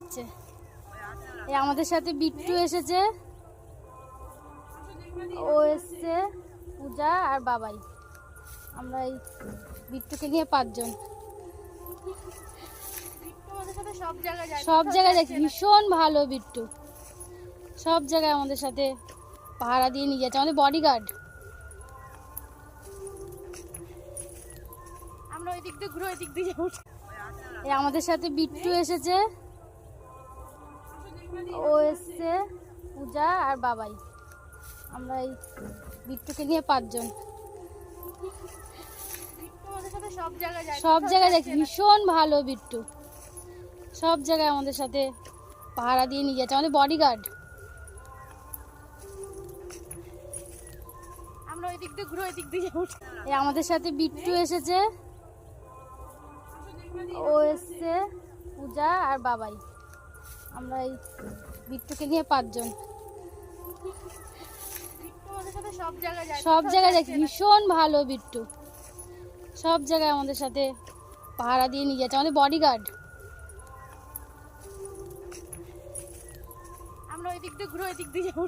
যাচ্ছে। এই আমাদের সাথে বিট্টু এসেছে, ও এসছে, পূজা আর বাবাই। আমরা এই বিট্টুকে নিয়ে 5 জন সব জায়গায় যাচ্ছি। ভীষণ ভালো বিট্টু, সব জায়গায় আমাদের সাথে পাহারা দিয়ে নিয়ে যাচ্ছে, আমাদের বডিগার্ড। আমরা ওই দিক দিয়ে ঘুরে ওই দিক দিয়ে যাবো। এই আমাদের সাথে বিট্টু এসেছে, ও এসছে, পূজা আর বাবাই। আমরা এই বিট্টুকে নিয়ে 5 জন সব জায়গায় যাচ্ছি। ভীষণ ভালো বিট্টু, সব জায়গায় আমাদের সাথে পাহারা দিয়ে নিয়ে যাচ্ছে, আমাদের বডিগার্ড। আমরা ওই দিক দিয়ে ঘুরে ওই দিক দিয়ে যাবো। এই আমাদের সাথে বিট্টু এসেছে, ও এসছে, পূজা আর বাবাই। আমরা এই বিট্টুকে নিয়ে 5 জন সব জায়গায় যাচ্ছি। ভীষণ ভালো বিট্টু, সব জায়গায় আমাদের সাথে পাহারা দিয়ে নিয়ে যাচ্ছে, আমাদের বডিগার্ড। আমরা ওই দিক দিয়ে ঘুরে ওই দিক দিয়ে যাবো।